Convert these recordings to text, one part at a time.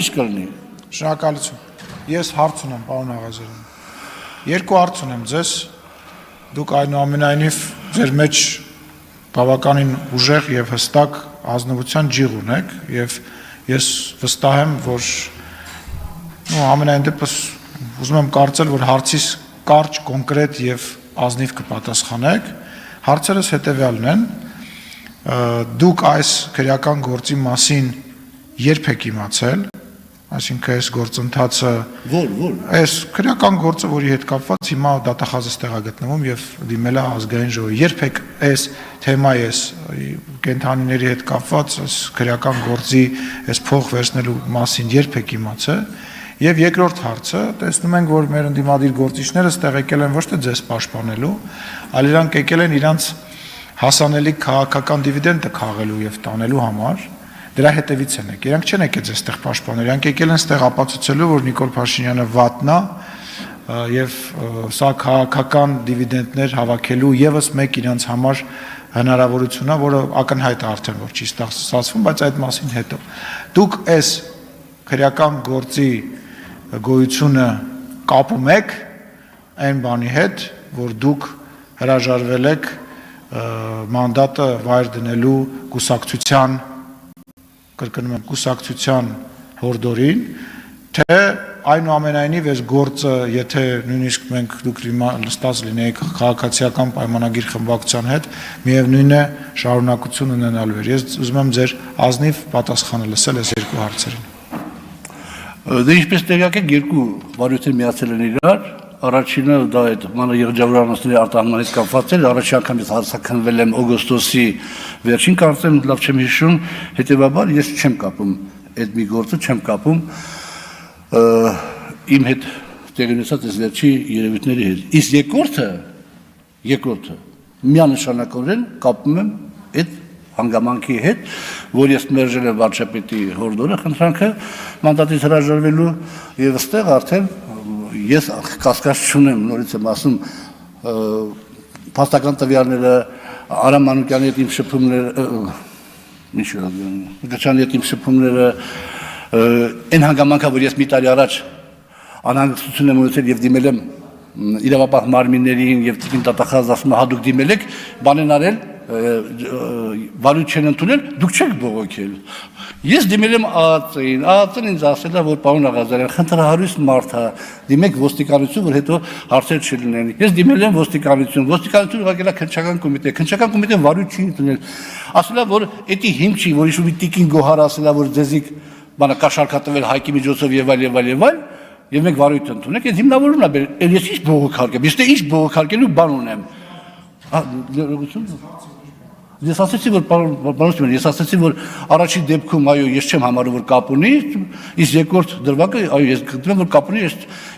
Շնորհակալություն։ Ես հարց ունեմ, պարոն Աղազարյան։ Երկու հարց ունեմ ձեզ։ Դուք այնուամենայնիվ ձեր մեջ բավականին ուժեղ եւ հստակ ազնվության ջիղ ունեք եւ ես վստահ եմ, որ ամենայն դեպս ուզում եմ կարծել, որ հարցիս կարճ, կոնկրետ եւ ազնիվ կպատասխանեք։ Հարցերս հետեւյալն են. դուք այս քրեական գործի մասին երբ եք իմացել, այսինքն այս գործընթացը այս քրեական գործը, որի հետ կապված հիմա դատախազը ստեղագտնվում եւ դիմել է ազգային ժողովի, երբ եք այս թեմայի այս կենթանիների հետ կապված այս քրեական գործի այս փող վերցնելու մասին երբ եք իմացել, եւ երկրորդ հարցը, տեսնում ենք, որ մեր ընդդիմադիր գործիչները ստեղ եկել են ոչ թե ձեզ պաշտպանելու, այլ իրանք եկել են իրանք հասանելի քաղաքական դիվիդենտը քաղելու եւ տանելու համար, դրա հետևից են եկել։ Իրանք չեն եկել այստեղ պաշտպանել, իրանք եկել են այստեղ ապացուցելու, որ Նիկոլ Փաշինյանը վատնա եւ սա քաղաքական դիվիդենտներ հավաքելու եւս մեկ իրանք համար հնարավորություն է, որը ակնհայտ է արդեն, որ չի ստացվում, բայց այդ մասին հետո։ Դուք այս քրեական գործի գոյությունը կապում եք այն բանի հետ, որ դուք հրաժարվել եք մանդատը վայր դնելու կուսակցության, կրկնում եմ, կուսակցության հորդորին, թե այնուամենայնիվ այս գործը, եթե նույնիսկ մենք դուք լստած լինեիք քաղաքացիական պայմանագիր խմբակցության հետ, միևնույն է շարունակություն ունենալու էր։ Ես ուզում եմ ձեր ազնիվ պատասխանը լսել այս երկու հարցերին։ Դե ինչպես տեղյակ եք, երկու վարույթներ միացել են իրար, առաջինը դա այդ մանր եղջավորանոցների արտահանման հետ կապված էր, առաջին անգամից հարցաքննվել եմ օգոստոսի վերջին, կարծեմ լավ չեմ հիշում, հետևաբար ես չեմ կապում այդ մի գործը, չեմ կապում իմ հետ տեղի ունեցած այս վերջի երևույթների հետ։ Իսկ երկրորդը միանշանակորեն կապում եմ այդ հանգամանքի հետ, որ ես մերժել եմ վարչապետի հորդորը խնդրանքը մանդատից հրաժարվելու եւ այստեղ արդեն ես կասկած չունեմ, նորից եմ ասում, փաստական տվյալները Արամ Մանուկյանի հետ իմ շփումները, Գչյանի հետ իմ շփումները այն հանգամանքա, որ ես մի տարի առաջ անհանգստություն եմ ունեցել եւ դիմել եմ իրավապահ մարմիններին եւ տիկին դատախազ ասում հադուկ դիմել եք, բան են արել, վարույթ չեն ընդունել, դուք չեք բողոքել։ Ես դիմել եմ ԱԱԾ-ին ինձ ասել է, որ պարոն Աղազարյան, խնդրահարույց մարդ է, դիմեք ոստիկանություն, որ հետո հարցեր չլինեն։ Ես դիմել եմ ոստիկանություն ուղղակի քննչական կոմիտե, քննչական կոմիտեն վարույթ չի ընդունել։ Ասել է, որ էդի հիմք չի, որ իշու մի տիկին Գոհար ասել է, որ ձեզիկ բանը կաշառքատվել Հայկի միջոցով եւ այլ, եւ մենք վարույթ ընդունենք, այդ հիմնավորումն է, ես ինչ բողոքարկեմ, ես թե ինչ բողոքարկելու բան ունեմ։ Ես ասացի, որ պարոն, ես ասացի, որ առաջին դեպքում, այո, ես չեմ համարում, որ կապ ունի, իսկ երկրորդ դրվագը, այո, ես գտնում եմ, որ կապ ունի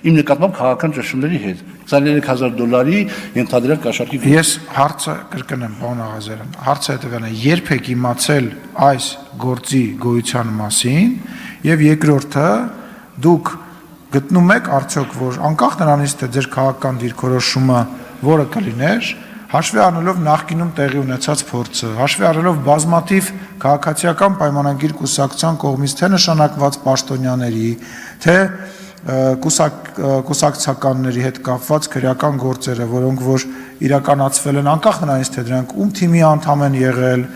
իմ նկատմամբ քաղաքական ճնշումների հետ։ $23,000 ենթադրյալ կաշառքի։ Ես հարցը կրկնեմ, պարոն Աղազարյան, հարցը հետևյալն է, երբ եք իմացել այս գործի գոյության մասին, եւ երկրորդը, դուք գտնում եք արդյոք, որ անկախ նրանից, թե ձեր քաղաքական դիրքորոշումը որը կլիներ, հաշվի առնելով նախկինում տեղի ունեցած փորձը, հաշվի առնելով բազմաթիվ քաղաքացիական պայմանագիր կուսակցության կողմից թե նշանակված պաշտոնյաների, թե կուսակցականների հետ կապված քրեական գործերը, որոնք որ իրականացվել են, անկախ նրանից, թե դրանք ում թիմի անդամ են եղել,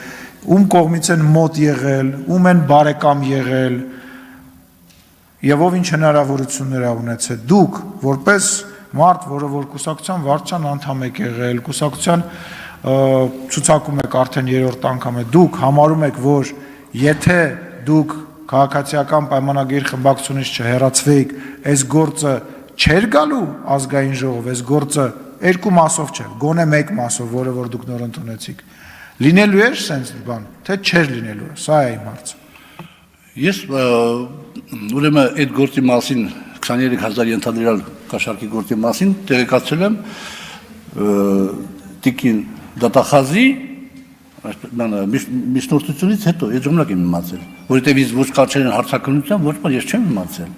ում կողմից են մոտ եղել, ում են բարեկամ եղել, եւ ով ինչ հնարավորություններ ա ունեցել, դուք որպես մարդ, որը որ կուսակցության վարչության անդամ եք եղել, կուսակցության ցուցակում եք արդեն երրորդ անգամ է, դուք համարում եք, որ եթե դուք քաղաքացիական պայմանագիր խմբակցությունից չհեռացվեիք, այս գործը չէր գալու ազգային ժողով, այս գործը երկու մասով չէ, գոնե մեկ մասով, որը որ դուք նոր ընդունեցիք, լինելու էր սենց բան, թե չէր լինելու, սա է իմ հարցը։ Ես ուրեմն այդ գործի մասին 23,000 ենթադրյալ կաշառքի գործի մասին տեղեկացել եմ տիկին դատախազի միջնորդությունից հետո, այդ ժամանակ եմ իմացել, որովհետև ինձ ոչ կարճել են հարցաքննության, ոչ բան ես չեմ իմացել։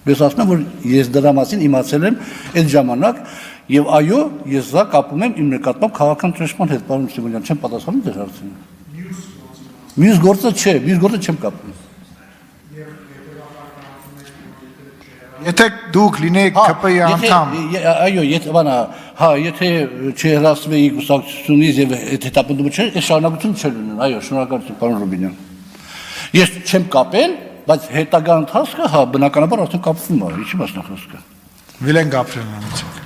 Ես ասում եմ, որ ես դրա մասին իմացել եմ այդ ժամանակ եւ այո, ես դա կապում եմ իմ նկատմամբ քաղաքական ճնշման հետ, պարոն Սիմոնյան, չեմ պատասխանում ձեր հարցին։ Մյուս գործը չէ, մյուս գործը չեմ կապում։ Եթե դուք լինեիք ԿՊ-ի անդամ, այո, եթե չհրավիրեի կուսակցությունից եւ այդ հետապնդումը չէր, այս շարունակություն չէր ունեն, այո, շնորհակալություն պարոն Ռուբինյան։ Ես չեմ կապել, բայց հետագա ընթացքը, բնականաբար արդեն կապվում է, ինչի մասնախոսքը։ Վիլեն Գաբրելյանից։